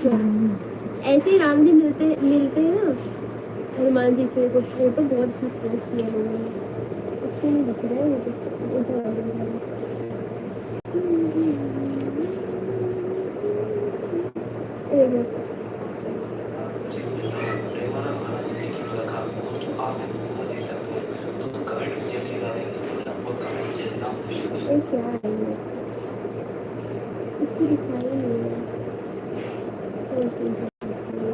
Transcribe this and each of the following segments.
ऐसे ही राम जी मिलते मिलते हैं ना हनुमान जी से, कुछ फोटो बहुत अच्छा पोस्ट किया लोगों ने। इसको नहीं दिख रहा है ये तो ऊंचा कर दूंगा। एक मिनट। ये क्या है ये, इसकी दिखाई नहीं है। तो इसमें से दिखती है।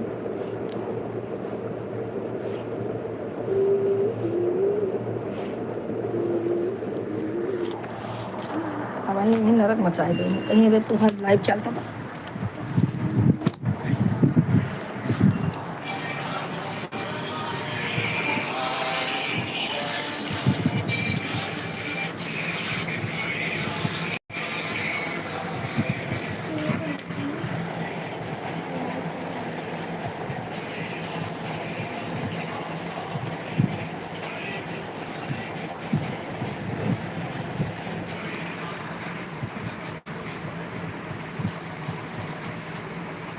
हमारे यही नरक मचाए गए हैं कहीं। अबे तू हर लाइव चलता बा। सुनो तो नहीं, आवाज नहीं आ रही।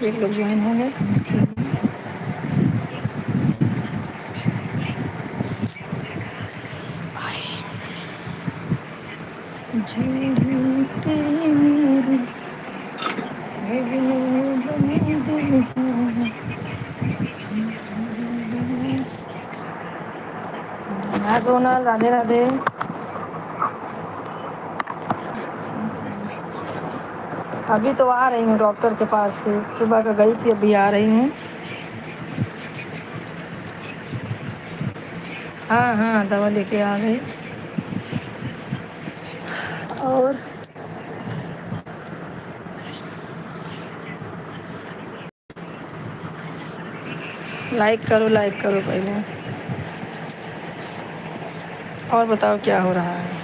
एक लोग ज्वाइन होंगे कमेंट कीजिए। झूठी तेरी मेरी दिल है। हाँ सोनल, राधे राधे। अभी तो आ रही हूँ डॉक्टर के पास से, सुबह का गई थी, अभी आ रही हूँ। हाँ हाँ दवा लेके आ गई। और लाइक करो पहले। और बताओ क्या हो रहा है।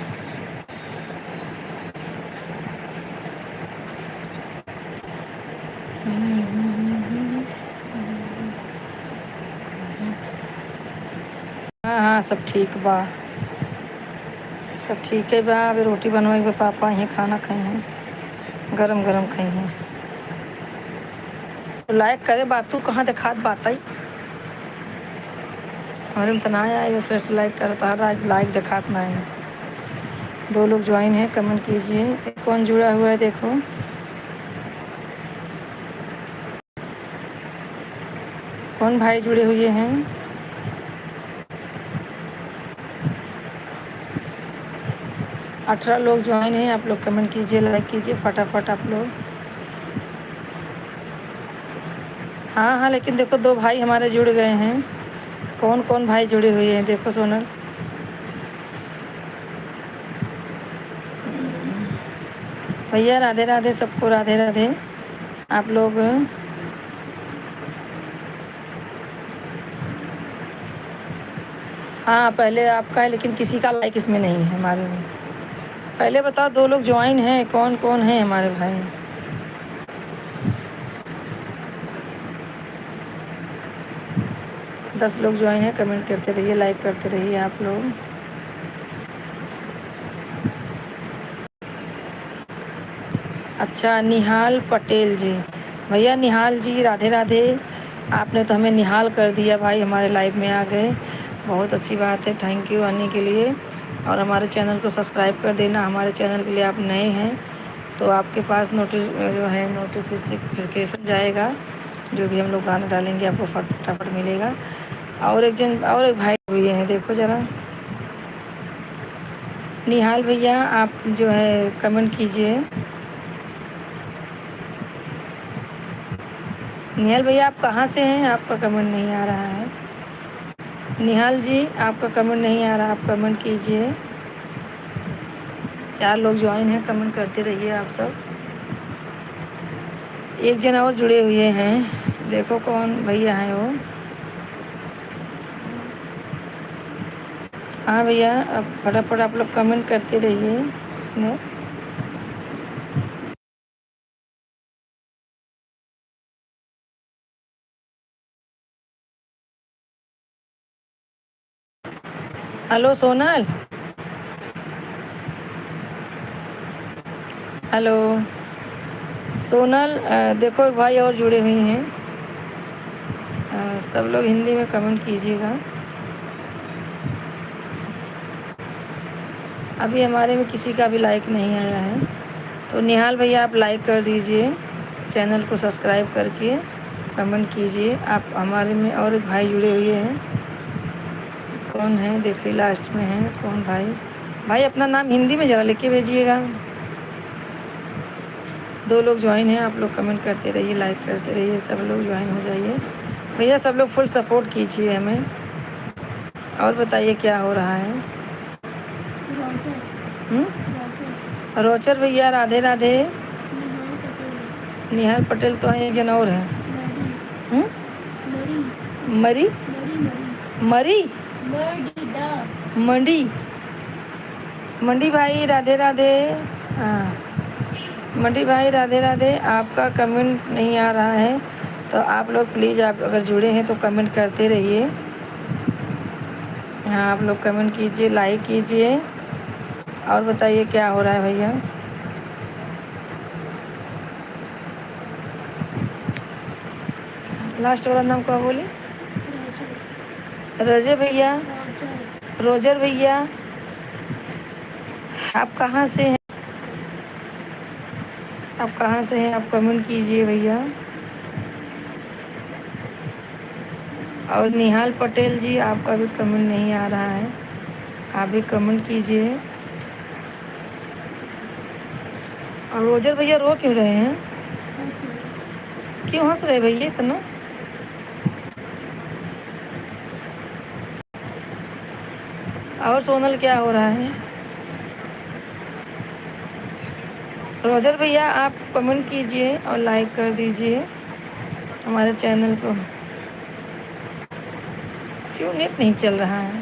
हाँ हाँ सब ठीक बा, सब ठीक है बा। अभी रोटी बनवाई बा, पापा यहाँ खाना खाई हैं, गरम गरम खाई हैं। तो लाइक करे बात, तू कहाँ दिखात बात आई हमारे में तो ना आए। फिर से लाइक कर, तो लाइक दिखात ना है। दो लोग ज्वाइन हैं, कमेंट कीजिए। कौन जुड़ा हुआ है देखो। कौन भाई जुड़े हुए हैं। 18 लोग ज्वाइन हैं। आप लोग कमेंट कीजिए, लाइक कीजिए फटाफट आप लोग। हाँ हाँ लेकिन देखो दो भाई हमारे जुड़ गए हैं। कौन कौन भाई जुड़े हुए हैं देखो सोनल। भैया राधे राधे, सबको राधे राधे। आप लोग हाँ पहले आपका है, लेकिन किसी का लाइक इसमें नहीं है हमारे में। पहले बताओ दो लोग ज्वाइन हैं, कौन कौन है हमारे भाई। दस लोग ज्वाइन हैं, कमेंट करते रहिए, लाइक करते रहिए आप लोग। अच्छा निहाल पटेल जी, भैया निहाल जी राधे राधे। आपने तो हमें निहाल कर दिया भाई, हमारे लाइव में आ गए, बहुत अच्छी बात है। थैंक यू आने के लिए। और हमारे चैनल को सब्सक्राइब कर देना। हमारे चैनल के लिए आप नए हैं तो आपके पास नोटिफिकेशन जाएगा, जो भी हम लोग गाना डालेंगे आपको फटाफट मिलेगा। और एक भाई हुए हैं देखो ज़रा। निहाल भैया आप जो है कमेंट कीजिए। निहाल भैया आप कहाँ से हैं, आपका कमेंट नहीं आ रहा है। निहाल जी आपका कमेंट नहीं आ रहा, आप कमेंट कीजिए। 4 लोग ज्वाइन हैं, कमेंट करते रहिए आप सब। एक जन और जुड़े हुए हैं, देखो कौन भैया हैं वो। हाँ भैया अब फटाफट आप लोग कमेंट करते रहिए इसमें। Hello Sonal, hello. सोनल देखो एक भाई और जुड़े हुए हैं। सब लोग हिंदी में कमेंट कीजिएगा। अभी हमारे में किसी का भी लाइक नहीं आया है, तो निहाल भैया आप लाइक कर दीजिए, चैनल को सब्सक्राइब करके कमेंट कीजिए। आप हमारे में और एक भाई जुड़े हुए हैं, कौन है देखिए लास्ट में है कौन भाई। भाई अपना नाम हिंदी में ज़रा लिख के भेजिएगा। 2 लोग ज्वाइन हैं, आप लोग कमेंट करते रहिए, लाइक करते रहिए, सब लोग ज्वाइन हो जाइए भैया। सब लोग फुल सपोर्ट कीजिए हमें। और बताइए क्या हो रहा है। रोचर भैया राधे राधे। निहाल पटेल तो हैं, एक जन और हैं। मरी मरी मंडी मंडी भाई राधे राधे। हाँ मंडी भाई राधे राधे। आपका कमेंट नहीं आ रहा है, तो आप लोग प्लीज़, आप अगर जुड़े हैं तो कमेंट करते रहिए। हाँ आप लोग कमेंट कीजिए, लाइक कीजिए, और बताइए क्या हो रहा है भैया। लास्ट वाला नाम क्या बोले? रजे भैया, रोजर भैया। आप कहाँ से हैं? आप कहाँ से हैं? आप कमेंट कीजिए भैया। और निहाल पटेल जी, आपका भी कमेंट नहीं आ रहा है, आप भी कमेंट कीजिए। और रोजर भैया रो क्यों रहे हैं? क्यों हंस रहे भैया इतना? और सोनल क्या हो रहा है? रोजर भैया आप कमेंट कीजिए और लाइक कर दीजिए हमारे चैनल को। क्यों नेट नहीं चल रहा है?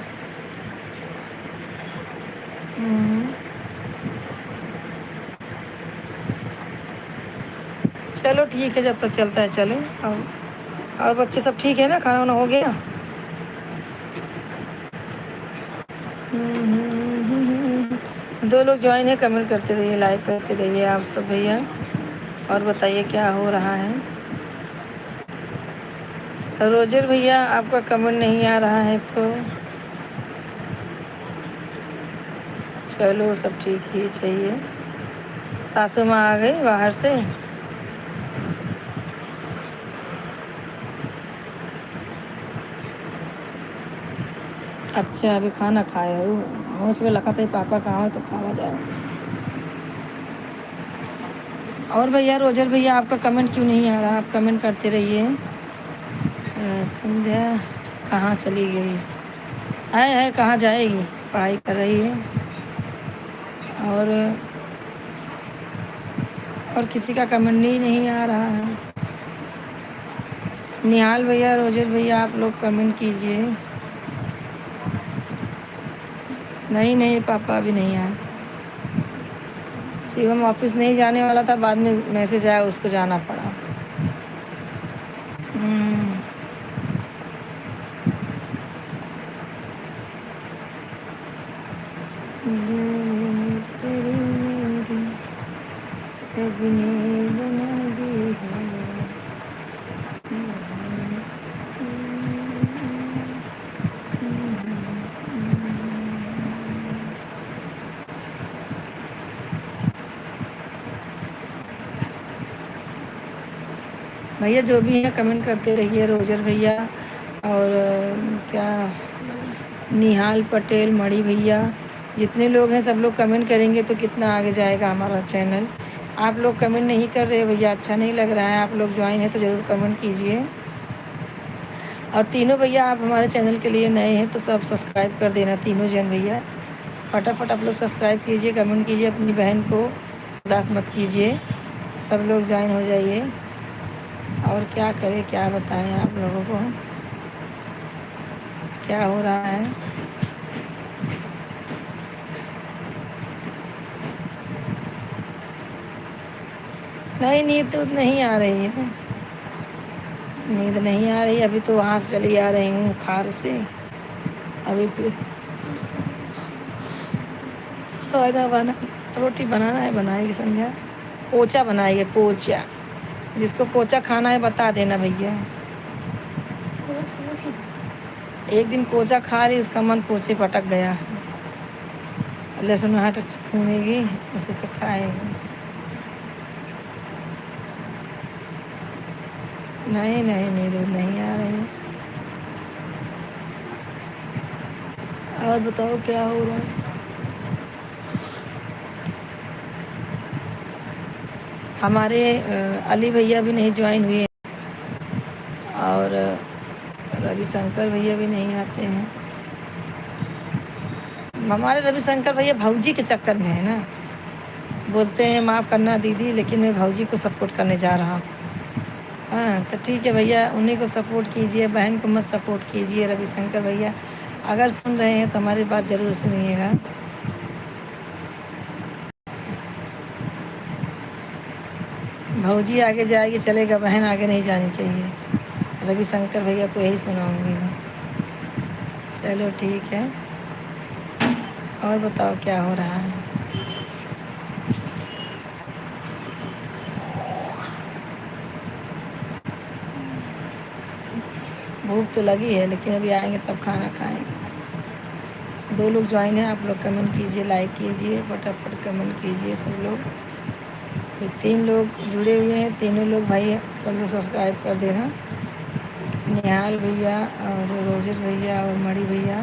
चलो ठीक है, जब तक चलता है चले। और बच्चे सब ठीक है ना? खाना वाना हो गया? दो लोग ज्वाइन है, कमेंट करते रहिए, लाइक करते रहिए आप सब भैया। और बताइए क्या हो रहा है। रोजर भैया आपका कमेंट नहीं आ रहा है, तो चलो सब ठीक ही चाहिए। सासू माँ आ गई बाहर से। अच्छा अभी खाना खाए हो? उसमें लगा था पापा कहाँ है तो खावा जाए। और भैया रोजर भैया आपका कमेंट क्यों नहीं आ रहा? आप कमेंट करते रहिए। संध्या कहाँ चली गई? है कहाँ जाएगी? पढ़ाई कर रही है। और किसी का कमेंट ही नहीं आ रहा है। निहाल भैया, रोजर भैया आप लोग कमेंट कीजिए। नहीं नहीं पापा अभी नहीं आए। शिवम ऑफिस नहीं जाने वाला था, बाद में मैसेज आया, उसको जाना पड़ा। तेरी मेरी रब ने बना दी है। भैया जो भी है कमेंट करते रहिए। रोजर भैया और क्या निहाल पटेल, मणि भैया, जितने लोग हैं सब लोग कमेंट करेंगे तो कितना आगे जाएगा हमारा चैनल। आप लोग कमेंट नहीं कर रहे भैया, अच्छा नहीं लग रहा है। आप लोग ज्वाइन है तो ज़रूर कमेंट कीजिए। और तीनों भैया आप हमारे चैनल के लिए नए हैं तो सब सब्सक्राइब कर देना, तीनों जन भैया फटाफट आप लोग सब्सक्राइब कीजिए, कमेंट कीजिए, अपनी बहन को उदास मत कीजिए, सब लोग ज्वाइन हो जाइए। और क्या करें, क्या बताएं आप लोगों को क्या हो रहा है। नहीं नींद तो नहीं आ रही है, नींद नहीं आ रही। अभी तो वहाँ से चली आ रही हूँ खार से। अभी फिर खाना बना, रोटी बनाना है, बनाएगी संध्या। कोचा बनाइए, कोचा। जिसको कोचा खाना है बता देना भैया। एक दिन कोचा खा ली, उसका मन कोचे पटक गया। लहसुन हट खूनेगी, उसे से खाएगी। नहीं नहीं, नींद नहीं आ रही। और बताओ क्या हो रहा है। हमारे अली भैया भी नहीं ज्वाइन हुए और रविशंकर भैया भी नहीं आते हैं। हमारे रविशंकर भैया भौजी के चक्कर में है ना, बोलते हैं माफ़ करना दीदी, लेकिन मैं भौजी को सपोर्ट करने जा रहा हूँ। हाँ तो ठीक है भैया, उन्हीं को सपोर्ट कीजिए, बहन को मत सपोर्ट कीजिए। रविशंकर भैया अगर सुन रहे हैं तो हमारी बात ज़रूर सुनिएगा। भौजी आगे जाएगी चलेगा, बहन आगे नहीं जानी चाहिए। रविशंकर भैया को यही सुनाऊंगी मैं। चलो ठीक है, और बताओ क्या हो रहा है। भूख तो लगी है, लेकिन अभी आएंगे तब खाना खाएंगे। 2 लोग ज्वाइन हैं, आप लोग कमेंट कीजिए, लाइक कीजिए, फटाफट कमेंट कीजिए सब लोग। फिर 3 लोग जुड़े हुए हैं, तीनों लोग भाई सब लोग सब्सक्राइब कर देना। निहाल भैया और रोजर भैया और मणि भैया,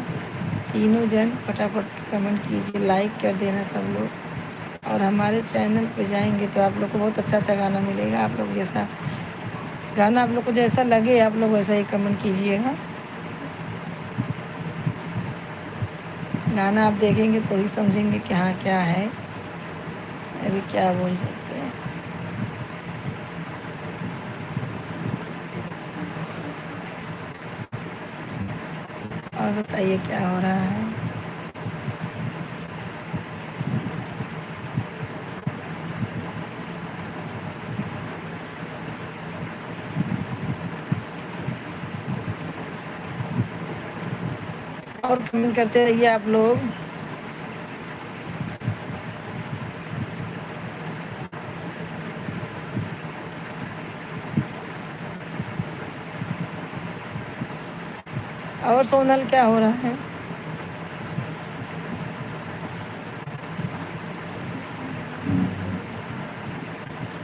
तीनों जन फटाफट कमेंट कीजिए, लाइक कर देना सब लोग। और हमारे चैनल पे जाएंगे तो आप लोग को बहुत अच्छा अच्छा गाना मिलेगा। आप लोग जैसा गाना आप लोग को जैसा लगे, आप लोग वैसा ही कमेंट कीजिएगा। गाना आप देखेंगे तो ही समझेंगे कि हाँ क्या है, अभी क्या बोल सकते हैं। और बताइए क्या हो रहा है। और कमेंट करते रहिए आप लोग। और सोनल क्या हो रहा है।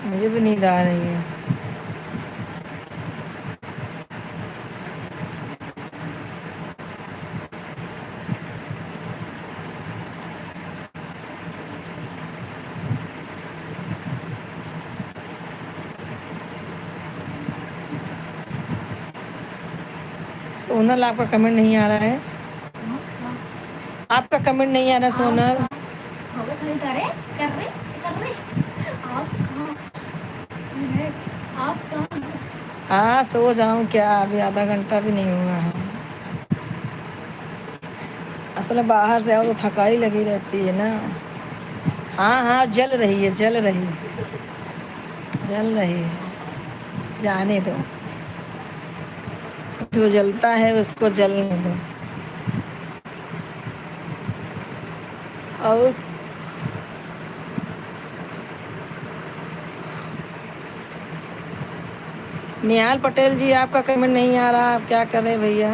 मुझे भी नींद आ रही है। सोनल आपका कमेंट नहीं आ रहा है, आपका कमेंट नहीं आ रहा सोनल। हाँ सो जाऊँ क्या, अभी आधा घंटा भी नहीं हुआ है। असल में बाहर से आओ तो थकाई लगी रहती है ना। हाँ हाँ जल रही है, जल रही है, जल रही है, जाने दो। जो जलता है उसको जलने दो। और निहाल पटेल जी आपका कमेंट नहीं आ रहा, आप क्या कर रहे हैं भैया।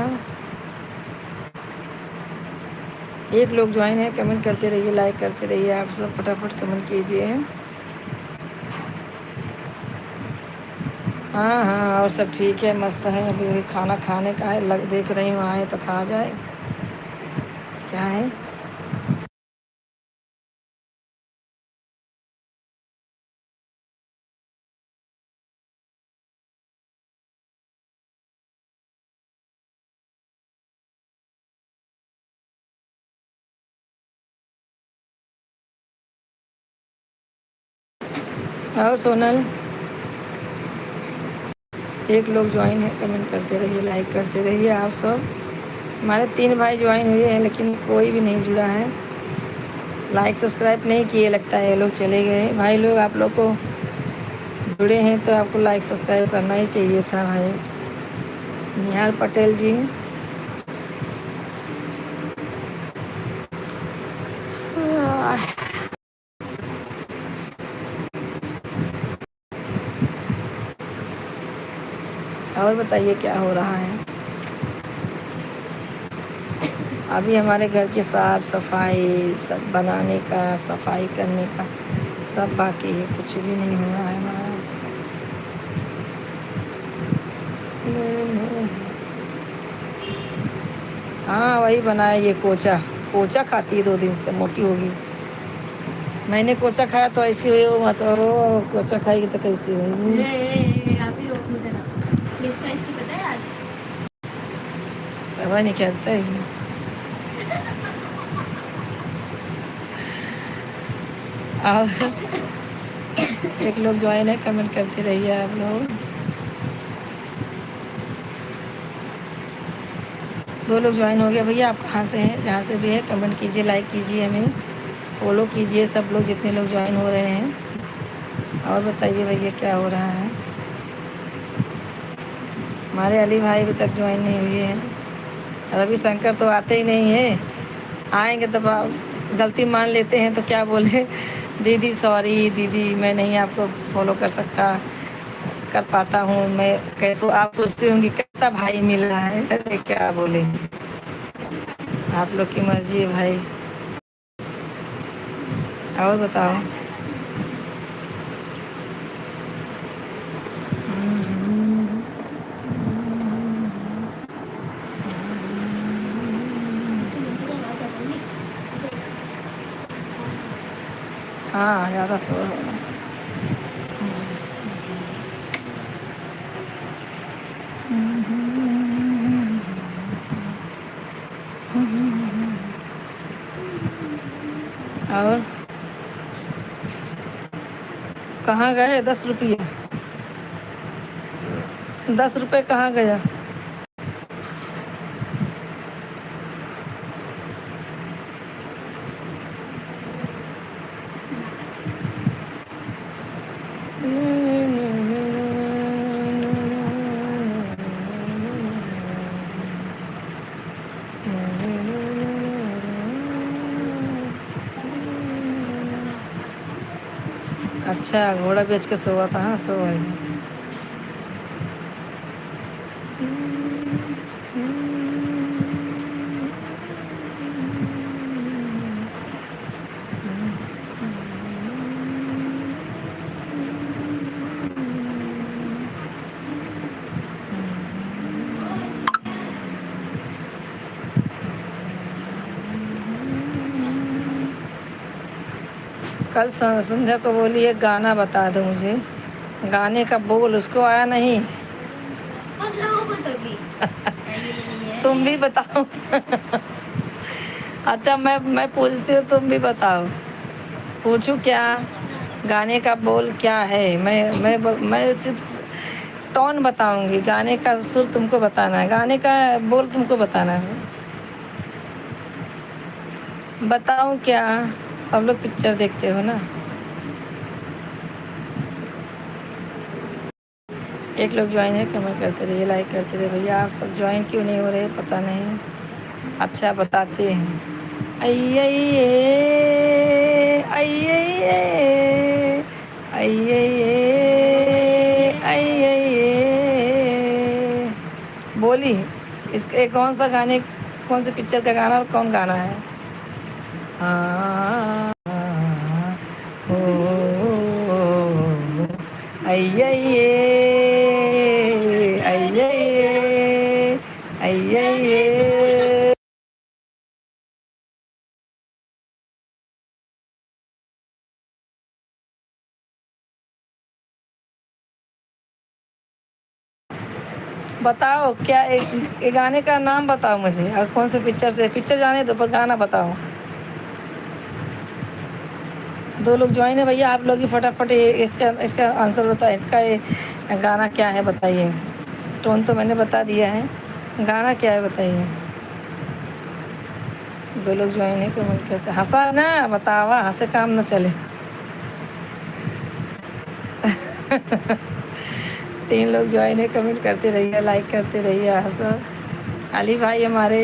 1 लोग ज्वाइन है, कमेंट करते रहिए, लाइक करते रहिए, आप सब फटाफट कमेंट कीजिए। हाँ हाँ और सब ठीक है, मस्त है। अभी वही खाना खाने का है, लग देख रही हूँ आए तो खा जाए। क्या है। और सोनल 1 लोग ज्वाइन है, कमेंट करते रहिए, लाइक करते रहिए आप सब। हमारे 3 भाई ज्वाइन हुए हैं, लेकिन कोई भी नहीं जुड़ा है, लाइक सब्सक्राइब नहीं किए, लगता है ये लोग चले गए। भाई लोग आप लोग को जुड़े हैं तो आपको लाइक सब्सक्राइब करना ही चाहिए था भाई। निहाल पटेल जी, और बताइए क्या हो रहा है? अभी हमारे घर की साफ सफाई सब बनाने का, सफाई करने का सब बाकी है, कुछ भी नहीं हो रहा है हमारा। हाँ वही बनाया ये कोचा। कोचा खाती है 2 दिन से, मोटी होगी। मैंने कोचा खाया तो ऐसी हुई, वो मतलब वो कोचा खाएगी तो कैसी होगी? आप ही रोक दो ना। मेरी साइज की पता है आज? तब नहीं खेलता है। और एक लोग ज्वाइन है, कमेंट करते रहिए आप लोग। 2 लोग ज्वाइन हो गए भैया। आप कहाँ से हैं? जहाँ से भी है कमेंट कीजिए, लाइक कीजिए, हमें फॉलो कीजिए सब लोग जितने लोग ज्वाइन हो रहे हैं। और बताइए भैया क्या हो रहा है? हमारे अली भाई अभी तक ज्वाइन नहीं हुए हैं। रवि शंकर तो आते ही नहीं है। आएंगे तो गलती मान लेते हैं तो क्या बोले, दीदी सॉरी दीदी मैं नहीं आपको फॉलो कर सकता, कर पाता हूँ मैं। कैसे आप सोचती होंगी कैसा भाई मिल रहा है? अरे क्या बोले, आप लोग की मर्जी है भाई। और बताओ। हाँ ज़्यादा शोर हो रहा है। और कहाँ गए 10 रुपये? 10 रुपये कहाँ गया? अच्छा घोड़ा बेच के सोया था। हाँ सो भाई। कल संध्या को बोली एक गाना बता दो मुझे। गाने का बोल उसको आया नहीं। आप लोगों को तो भी नहीं है। तुम भी बताओ। अच्छा मैं पूछती हूँ, तुम भी बताओ। पूछूं क्या? गाने का बोल क्या है? मैं सिर्फ टोन बताऊंगी, गाने का सुर तुमको बताना है, गाने का बोल तुमको बताना है। बताऊं क्या? सब लोग पिक्चर देखते हो ना। एक लोग ज्वाइन है, कमेंट करते रहिए, लाइक करते रहिए भैया। आप सब ज्वाइन क्यों नहीं हो रहे पता नहीं। अच्छा बताते हैं। अये अये बोली इसके कौन सा गाने, कौन से पिक्चर का गाना और कौन गाना है? हाँ हो अये अये अये। बताओ क्या एक गाने का नाम बताओ मुझे, और कौन से पिक्चर से, पिक्चर जाने दो पर गाना बताओ। 2 लोग ज्वाइन है भैया। आप लोग ही फटाफट इसका इसका आंसर बताए, इसका ये गाना क्या है बताइए। टोन तो मैंने बता दिया है, गाना क्या है बताइए। 2 लोग ज्वाइन है, कमेंट करते हंसा ना बतावा, हंसे काम ना चले। 3 लोग ज्वाइन है, कमेंट करते रहिए, लाइक करते रहिए। हंसो। अली भाई हमारे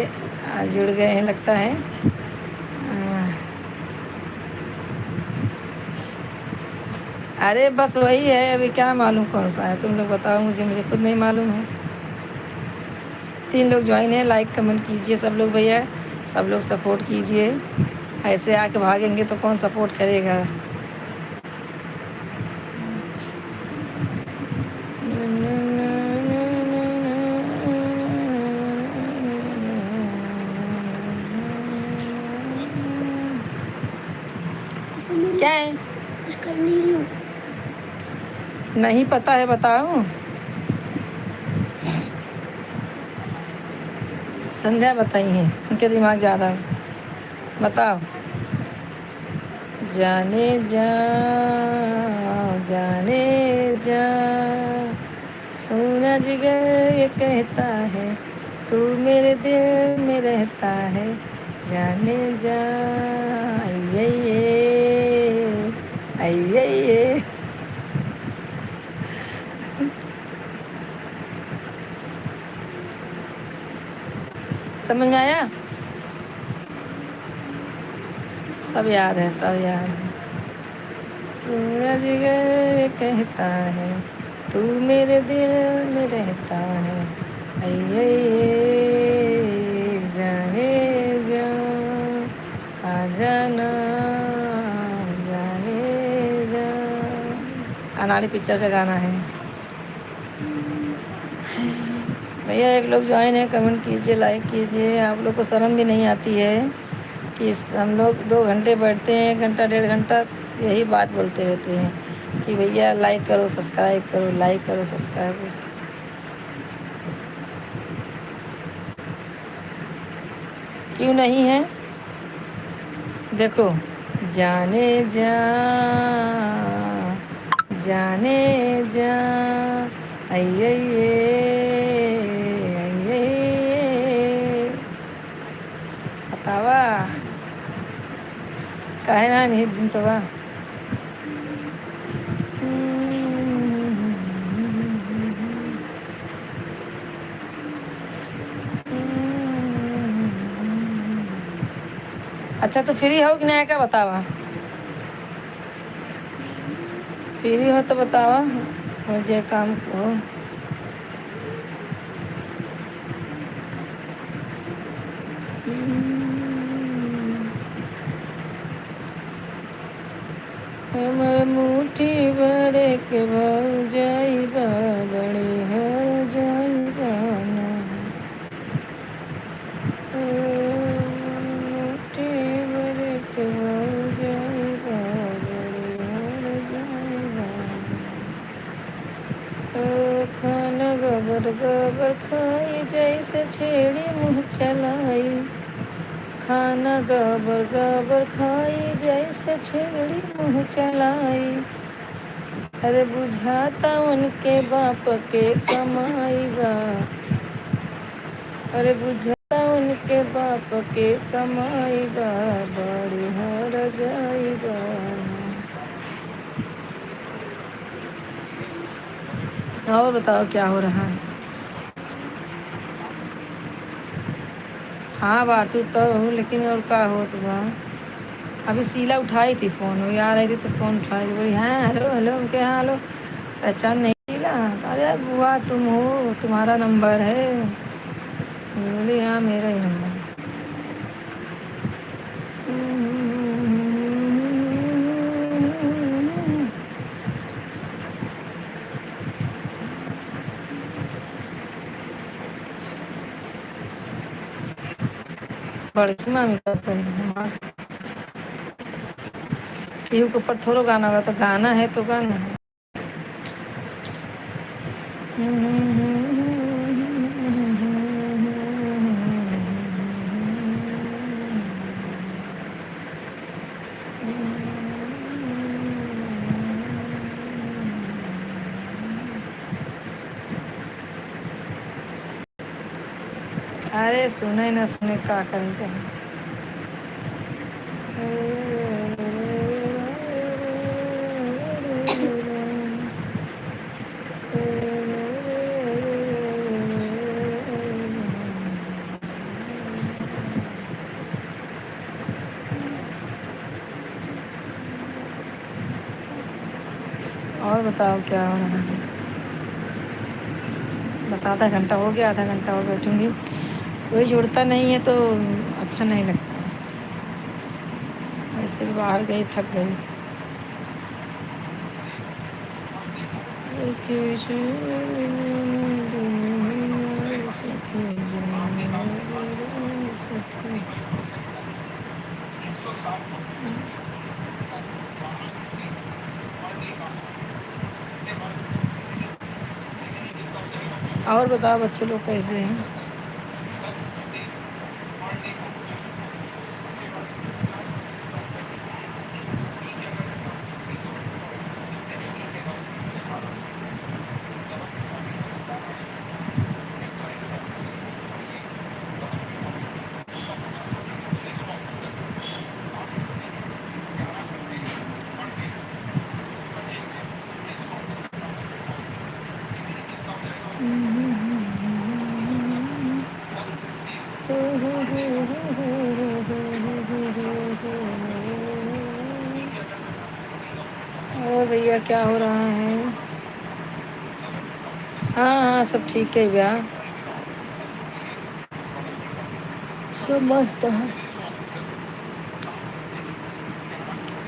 जुड़ गए हैं लगता है। अरे बस वही है, अभी क्या मालूम कौन सा है, तुम लोग बताओ मुझे, मुझे खुद नहीं मालूम है। 3 लोग ज्वाइन हैं, लाइक कमेंट कीजिए सब लोग भैया, सब लोग सपोर्ट कीजिए। ऐसे आके भागेंगे तो कौन सपोर्ट करेगा। क्या है? कुछ कर नहीं रही हूँ। नहीं पता है, बताओ। संध्या बताई है, उनके दिमाग ज़्यादा। बताओ। जाने जा, जाने जा, सोना जिगर ये कहता है, तू मेरे दिल में रहता है। जाने जा, ये ये समझ में आया? सब याद है, सब याद है। सूरज गर कहता है, तू मेरे दिल में रहता है। आइए जाने जा, आ जाना, जाने जा। अनाड़ी पिक्चर का गाना है भैया। एक लोग ज्वाइन है, कमेंट कीजिए, लाइक कीजिए। आप लोग को शर्म भी नहीं आती है कि हम लोग 2 घंटे बैठते हैं, 1 घंटा 1.5 घंटा यही बात बोलते रहते हैं कि भैया लाइक करो, सब्सक्राइब करो, लाइक करो, सब्सक्राइब करो। क्यों नहीं है? देखो। जाने जा, जाने जा, आइए बतावा काहे ना नहीं दिन तो बा। अच्छा तो फ्री हो कि नहीं क्या बतावा? फ्री हो तो बतावा, मुझे काम को। हमर मुट्ठी भरे के भर जाइबा, बड़ी हर जाइबा ना। मुट्ठी भरे के भर जाइबा, बड़ी हर जाइबा। खाना गबर गबर खाई, जैसे छेड़ी मुँह चलाई। खाना गबर गबर खाई, जैसे छेड़ी मुँह चलाई। अरे बुझाता उनके बाप के कमाई बा, अरे बुझाता उनके बाप के कमाई बा, बड़ी हर जाई बा। और बताओ क्या हो रहा है? हाँ बाटू तो हूँ, लेकिन और क्या हो तो बा। अभी शीला उठाई थी फ़ोन, वो आ रही थी तो फ़ोन उठाई थी, बोली हाँ हेलो हेलो। उनके हाँ हेलो, पहचान नहीं शीला? अरे बुआ तुम हो, तुम्हारा नंबर है? बोली हाँ मेरा ही नंबर है। बड़की मामी का करी केहू के ऊपर थोड़ो गाना होगा, तो गाना है तो गाना है। अरे सुने न सुने का करेगा। और बताओ क्या हो रहा है? बस आधा घंटा हो गया, आधा घंटा और बैठूँगी। कोई जुड़ता नहीं है तो अच्छा नहीं लगता है। वैसे भी बाहर गई, थक गई। और बताओ बच्चे लोग कैसे हैं? और भैया क्या हो रहा है? हाँ हाँ, सब ठीक है भैया, सब मस्त है।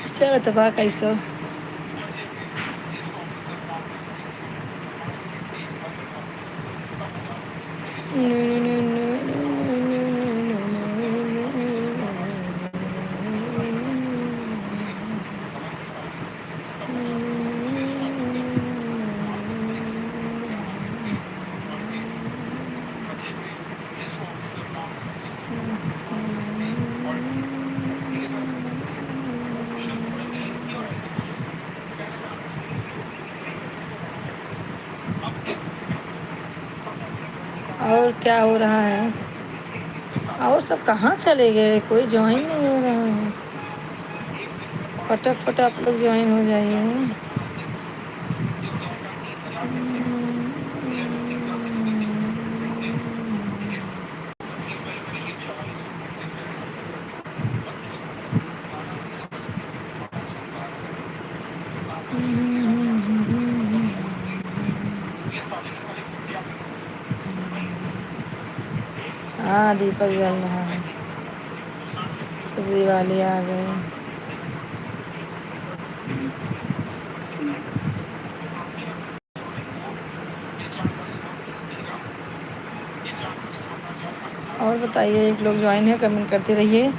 चल तबा कैसो। और क्या हो रहा है? और सब कहाँ चले गए? कोई ज्वाइन नहीं हो रहा है। फटाफट आप लोग ज्वाइन हो जाइए। हाँ, दीपक जल रहा है। सुबह वाले आ गए। और बताइए, एक लोग ज्वाइन है, कमेंट करते रहिए।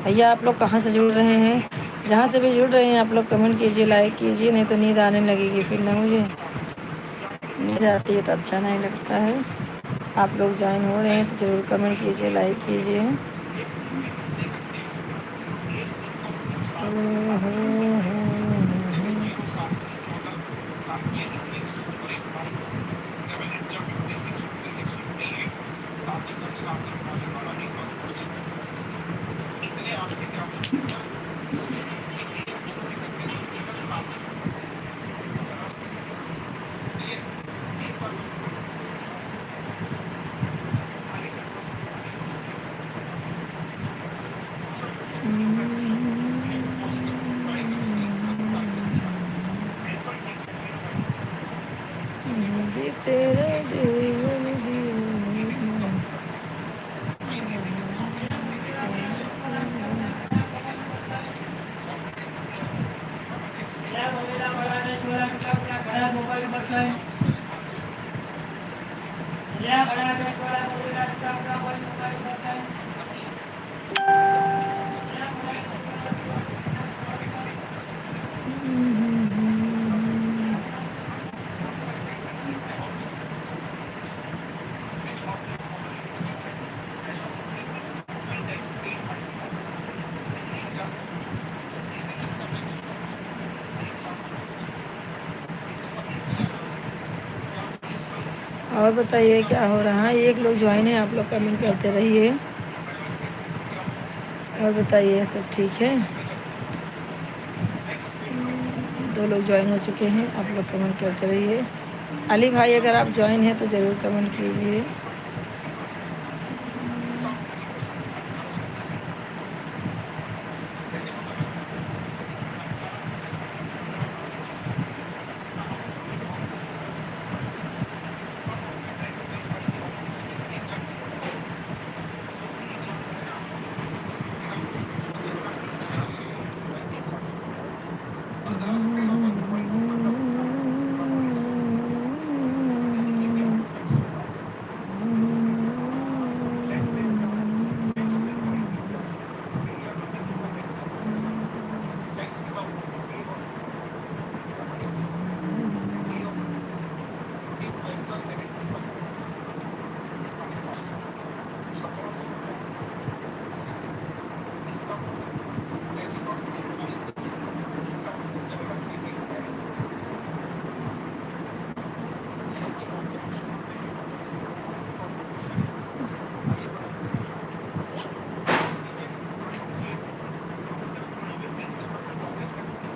भैया आप लोग कहाँ से जुड़ रहे हैं? जहाँ से भी जुड़ रहे हैं आप लोग कमेंट कीजिए, लाइक कीजिए, नहीं तो नींद आने लगेगी फिर ना मुझे। नींद आती है तो अच्छा नहीं लगता है। आप लोग ज्वाइन हो रहे हैं तो ज़रूर कमेंट कीजिए, लाइक कीजिए। दीदी तेरे दीवाने दीवाने। और बताइए क्या हो रहा है? एक लोग ज्वाइन है, आप लोग कमेंट करते रहिए। और बताइए सब ठीक है? दो लोग ज्वाइन हो चुके हैं, आप लोग कमेंट करते रहिए। अली भाई अगर आप ज्वाइन हैं तो ज़रूर कमेंट कीजिए।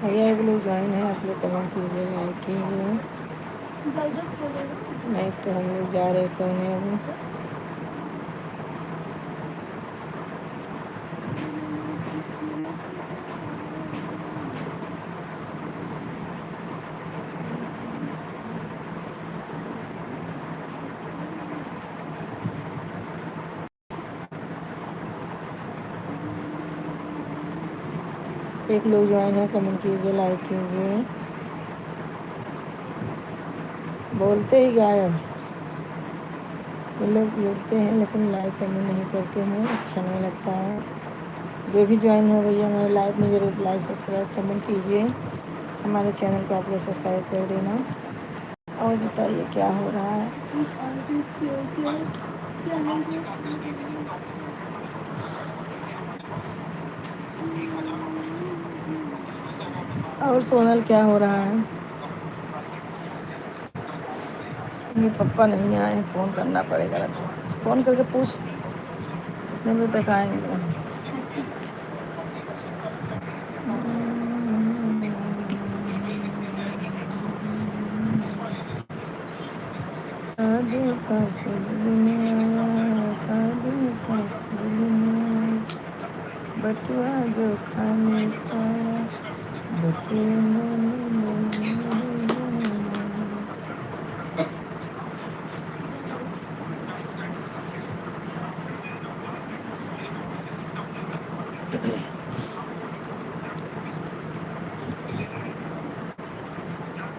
भैया एक लोग ज्वाइन है, आप लोग कमेंट कीजिए, लाइक कीजिए। ब्राउज़र खोलो ना। नहीं तो हम लोग जा रहे सोने अभी। एक लोग ज्वाइन है, कमेंट कीजिए, लाइक कीजिए। बोलते ही गायब। ये लोग जुड़ते हैं लेकिन लाइक कमेंट नहीं करते हैं, अच्छा नहीं लगता है। जो भी ज्वाइन हो भैया हमारे लाइव में ज़रूर लाइक सब्सक्राइब कमेंट कीजिए। हमारे चैनल को आप लोग सब्सक्राइब कर देना। और बताइए क्या हो रहा है। और सोनल क्या हो रहा है। मेरे पापा नहीं आए, फ़ोन करना पड़ेगा लगता है। फ़ोन करके पूछ कितने बजे तक आएंगे। शादी का शुभ दिन आया, शादी का शुभ दिन आया, बटुआ जो खाने का, बटुए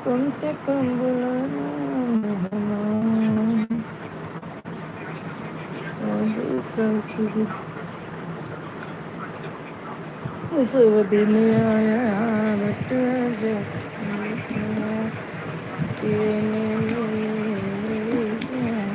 कम से कम बुलाना मेहमान, शादी का शुभ शुभ दिन आया, बटुआ जो खाने का, बटुए में मेरी जान।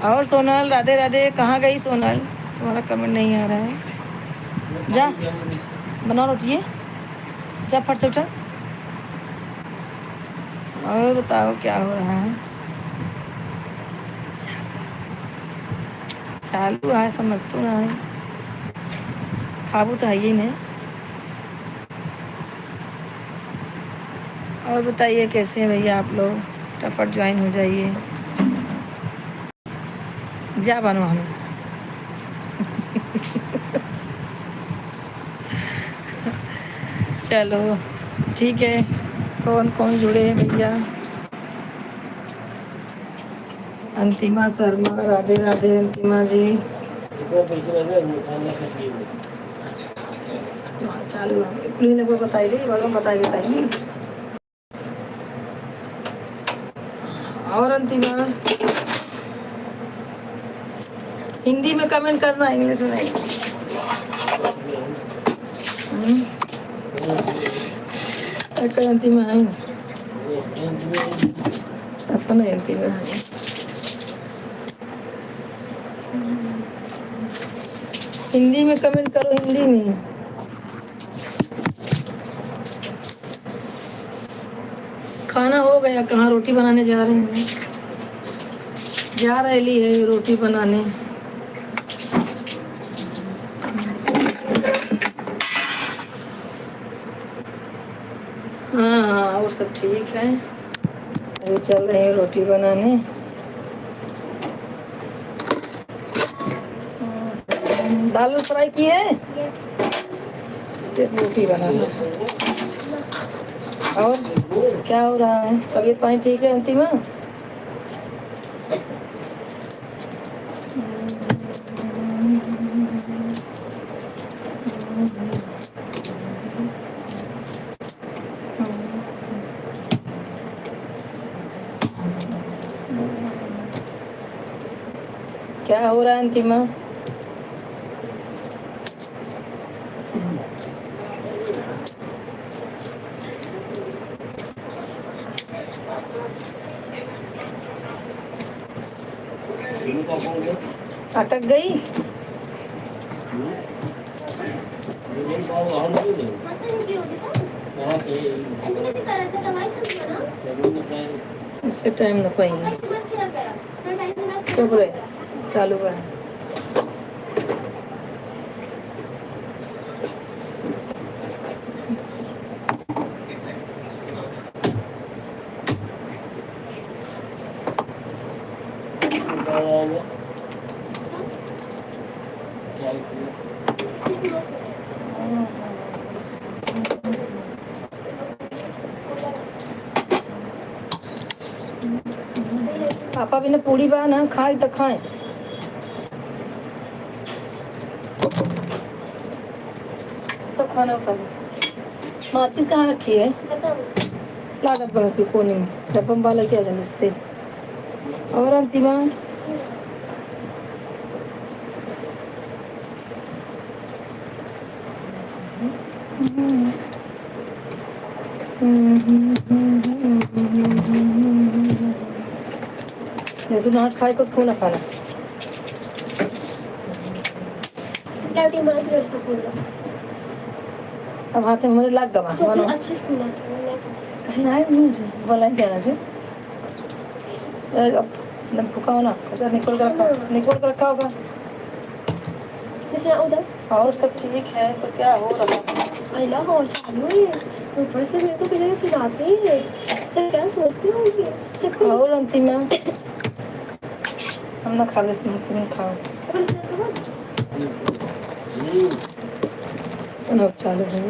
और सोनल राधे राधे, कहाँ गई सोनल, तुम्हारा कमेंट नहीं आ रहा है। जा बनाओ रोटी है, जा फट से उठा। और बताओ क्या हो रहा है। चालू है समझ तो ना है, खाबू तो है ही नहीं। और बताइए कैसे हैं भैया आप लोग? फटाफट ज्वाइन हो जाइए। जा बनो हम। चलो ठीक है। कौन कौन जुड़े हैं भैया? अंतिमा शर्मा, राधे राधे अंतिमा जी। हाँ, चालू है पुलिस को बताई दे, बड़ा बताई देता ही। और अंतिमा हिंदी में कमेंट करना, इंग्लिश में नहीं। अंतिमा है अपना अंतिमा है। हिंदी में कमेंट करो, हिंदी में। खाना हो गया, कहाँ रोटी बनाने जा रहे हैं? जा रही है रोटी बनाने। हाँ हाँ, और सब ठीक है। अभी चल रहे हैं रोटी बनाने। दाल फ्राई की है, सिर्फ रोटी बनाना। और क्या हो रहा है? तबीयत पानी ठीक है अंतिमा? क्या हो रहा है अंतिमा? अटक गई? इससे टाइम न पाई चुप रहे, चालू है। पापा भी ने पूरी बा ना खाए तो खाए। सब खाना उठा माचिस कहाँ रखी है? ला डब्बा की कोने में, डब्बा में वाला क्या जानते। और अंतिमा लहसुन हाथ खाए को खून खाना। अब हाथ में हमारे लाग गवा अच्छे स्कूल कहना है बोला जाना जो एकदम फुका हो ना, निकोल कर रखा होगा। उधर और सब ठीक है तो क्या हो रहा है? अल्लाह और चालू है ऊपर से मेरे को किधर से जाते हैं सब क्या सोचती होंगी चक्कर। और अंतिमा हम ना खा ले तुम खाओ। अब चालू है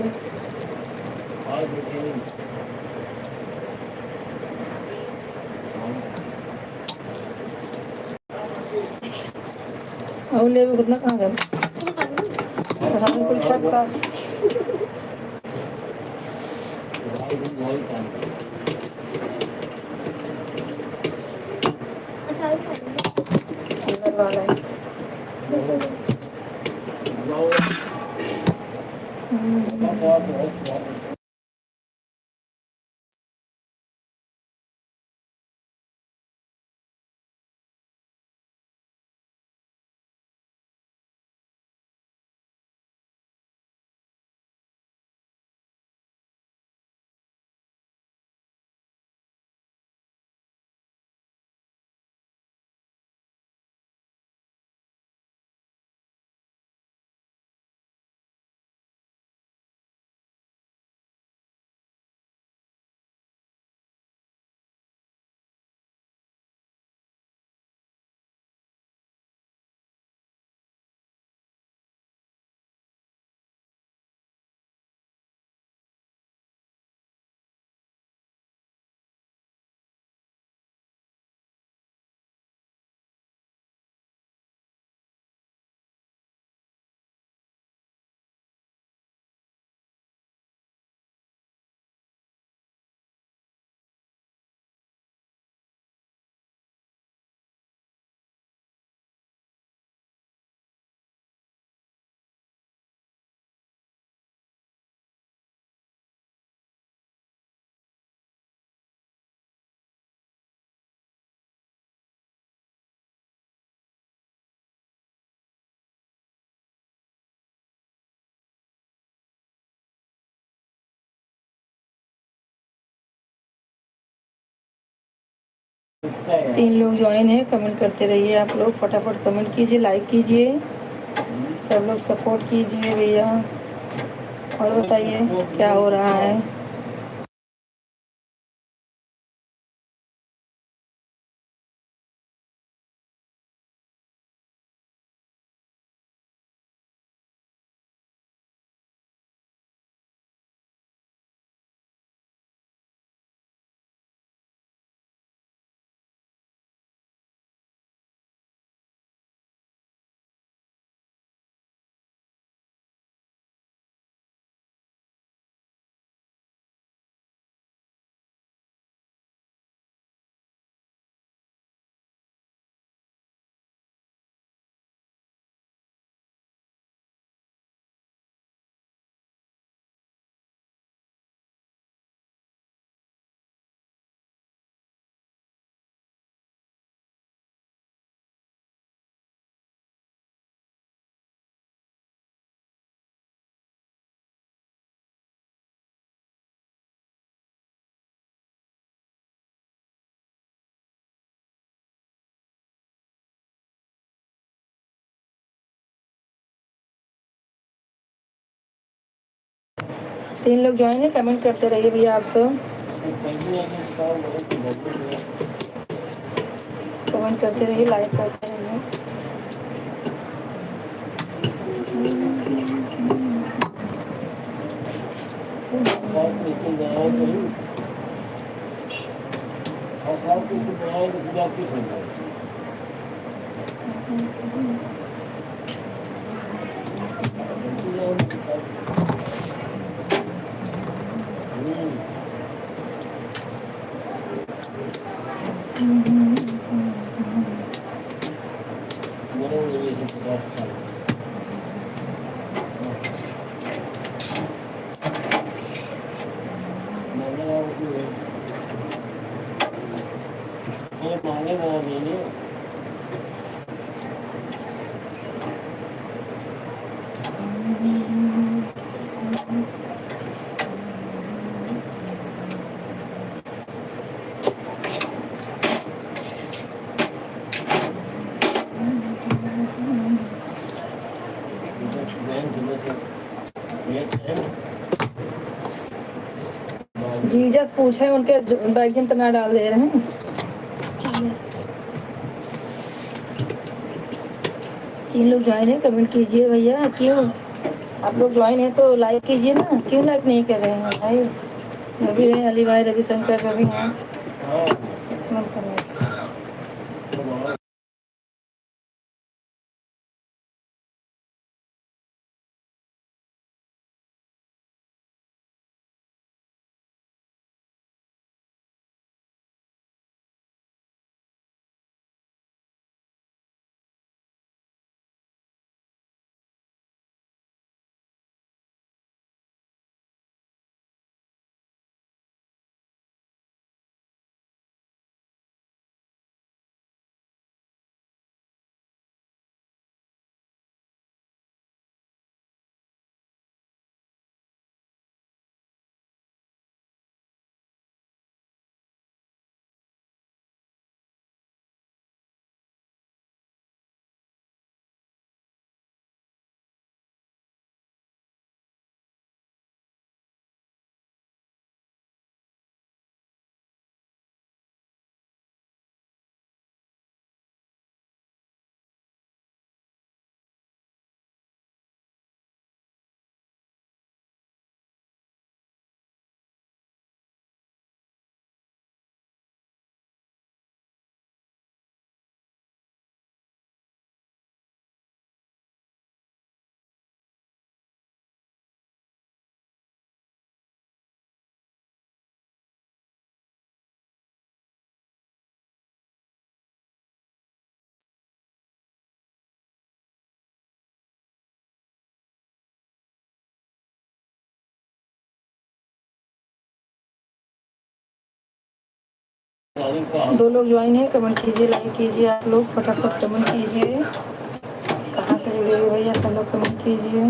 और ले कितना कहाँ गया कुछ का अंदर वाला है। 3 लोग ज्वाइन है, कमेंट करते रहिए आप लोग, फटाफट कमेंट कीजिए, लाइक कीजिए, सब लोग सपोर्ट कीजिए भैया। और बताइए क्या हो रहा है। 3 लोग ज्वाइन है, कमेंट करते रहिए भैया आप सब, कमेंट करते रहिए, लाइक करते रहिए। जीजस पूछे उनके बैगन तना डाल दे रहे हैं। 3 लोग ज्वाइन है, कमेंट कीजिए भैया। क्यों आप लोग ज्वाइन है तो लाइक कीजिए ना, क्यों लाइक नहीं कर रहे हैं भाई। रवि है, अली भाई, रविशंकर रवि हैं। दो लोग ज्वाइन है, कमेंट कीजिए, लाइक कीजिए, आप लोग फटाफट कमेंट कीजिए। कहाँ से जुड़े हुए भैया, सब लोग कमेंट कीजिए।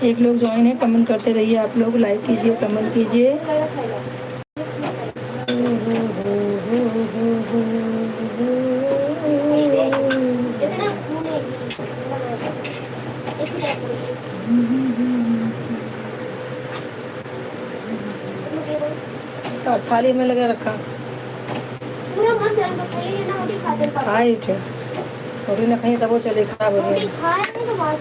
एक लोग ज्वाइन है, कमेंट करते रहिए, आप लोग लाइक कीजिए, कमेंट कीजिए। थाली में लगा रखा पूरा मत जल बस ये ना रोटी खाते खाते खाई थे रोटी ना खाई तब वो चले खराब हो रोटी जाए। खाए नहीं तो बात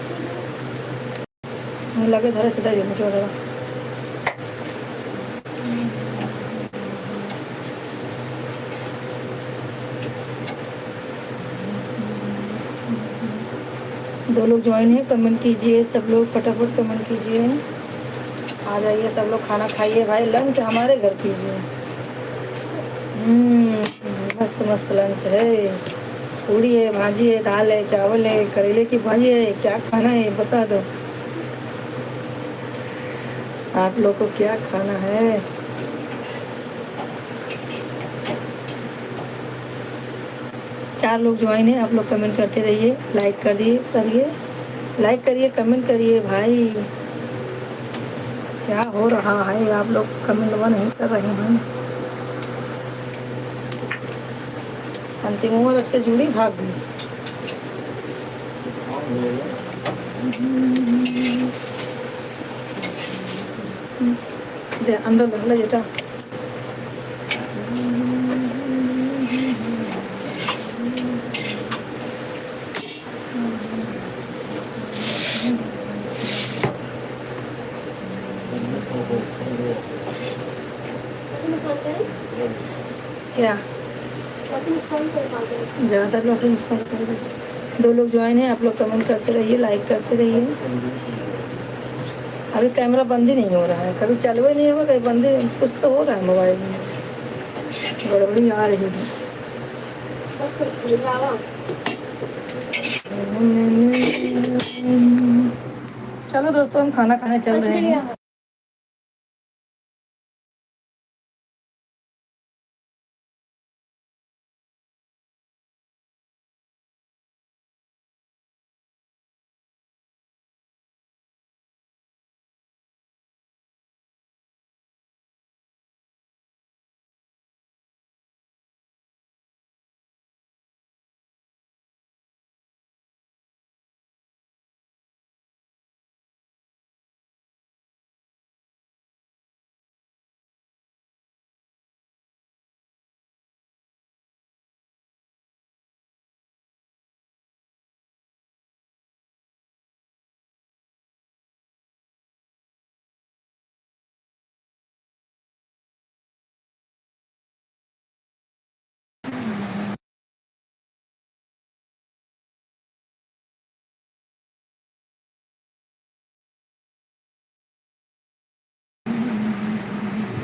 मुझे लगे धरे सीधा ही मुझे वगैरह दो लोग ज्वाइन है, कमेंट कीजिए सब लोग, फटाफट कमेंट कीजिए। आ जाइए सब लोग, खाना खाइए भाई, लंच हमारे घर कीजिए। मस्त मस्त लंच है, पूड़ी है, भाजी है, दाल है, चावल है, करेले की भाजी है। क्या खाना है बता दो, आप लोग को क्या खाना है। चार लोग ज्वाइन है, आप लोग कमेंट करते रहिए, लाइक करिए, लाइक करिए, कमेंट करिए भाई। क्या हो रहा है, आप लोग कमेंट नहीं कर रहे हैं। अंतिम उम्र उसके जुड़ी भाग गई। दे अंदर ले बेटा। नुकसान करे क्या नुकसान कर पाते हैं। ज़्यादा लोग इंस्टॉल कर रहे। दो लोग ज्वाइन है, आप लोग कमेंट करते रहिए, लाइक करते रहिए। अभी कैमरा बंद ही नहीं हो रहा है, कभी चालू ही नहीं होगा, कभी बंद ही, कुछ तो हो रहा है मोबाइल में, गड़बड़ी आ रही है। चलो दोस्तों, हम खाना खाने चल रहे हैं।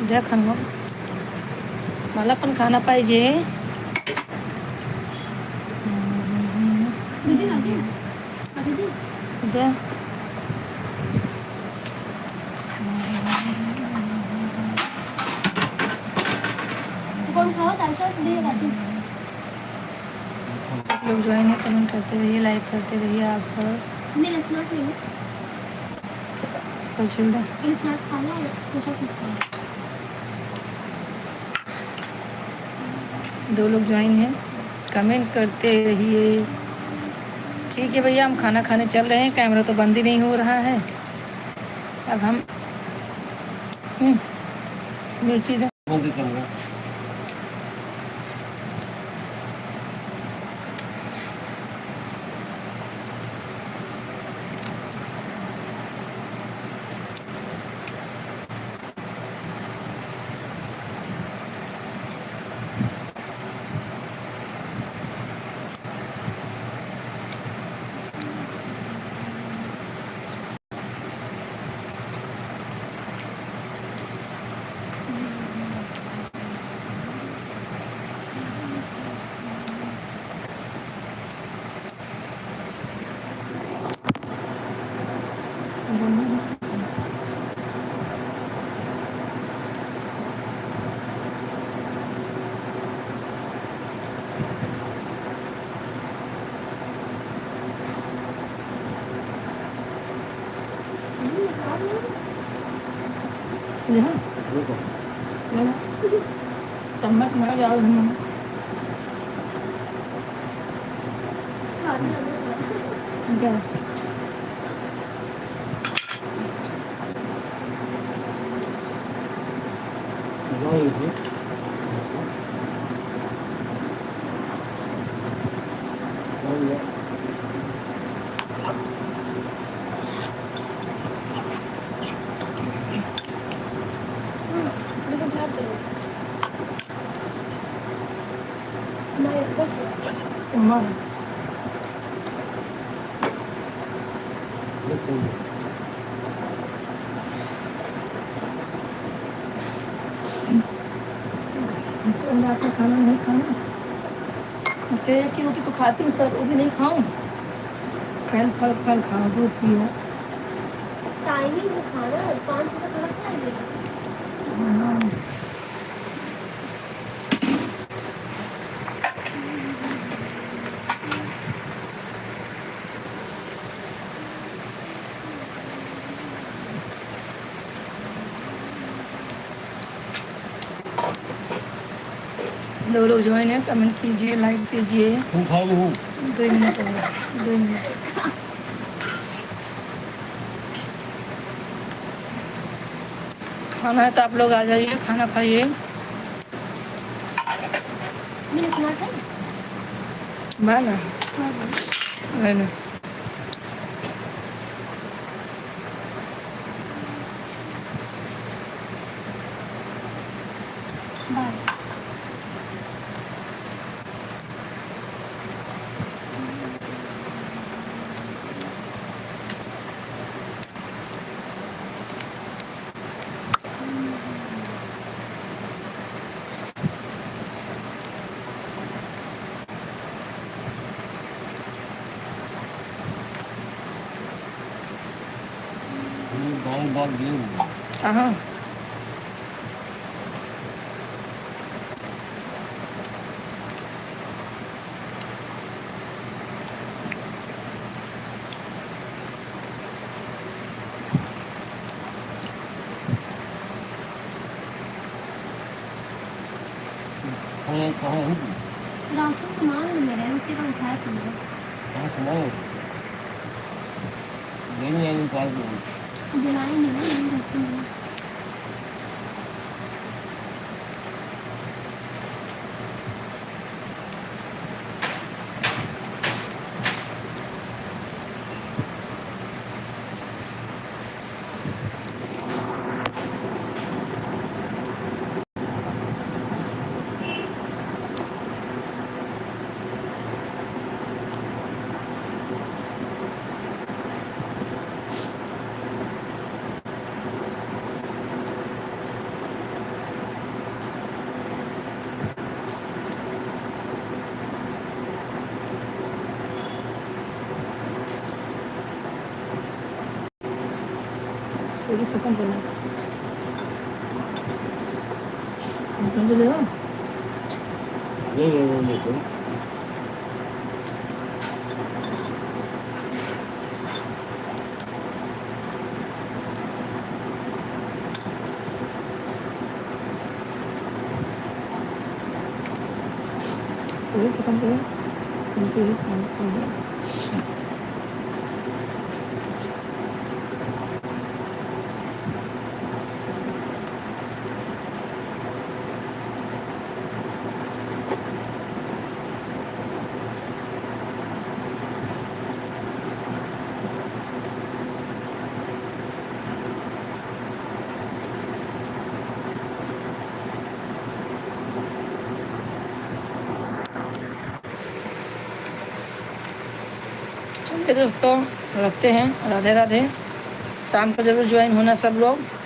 द्या खाना, मला पण खाना पाहिजे। द्या कौन खाओ ताजा दे बाटी लोग ज्वाइन है, कमेंट करते रहिए, लाइक करते रहिए आप सब। मेरा स्मार्ट नहीं है कल चल दे ये स्मार्ट खाना है तो सब कुछ खाना दो लोग ज्वाइन हैं, कमेंट करते रहिए। ठीक है भैया, हम खाना खाने चल रहे हैं, कैमरा तो बंद ही नहीं हो रहा है। अब हम मिर्ची दे यहाँ चम्मच मार जाओ हम क्या मार रात में खाना नहीं खाना तो एक ही रोटी तो खाती हूँ सर वो भी नहीं खाऊं फल फल फल खाओ दूध पियो टाइमिंग से खाना 5 बजे खाना खाएंगे हाँ दो लोग ज्वाइन है कमेंट कीजिए लाइक कीजिए 2 मिनट हो गए 2 मिनट खाना है तो आप लोग आ जाइए खाना खाइए मैंने सुना था बाय ना बाय ना बाय कहाँ रास्ते में सामान ले रहे हैं उसके बाद उठाया जलाई नहीं ना यही रखते हैं पूरी खत्म करना समझ ले पूरी खत्म करो उनके ही काम कर दो चलिए दोस्तों रखते हैं राधे राधे शाम को जरूर ज्वाइन होना सब लोग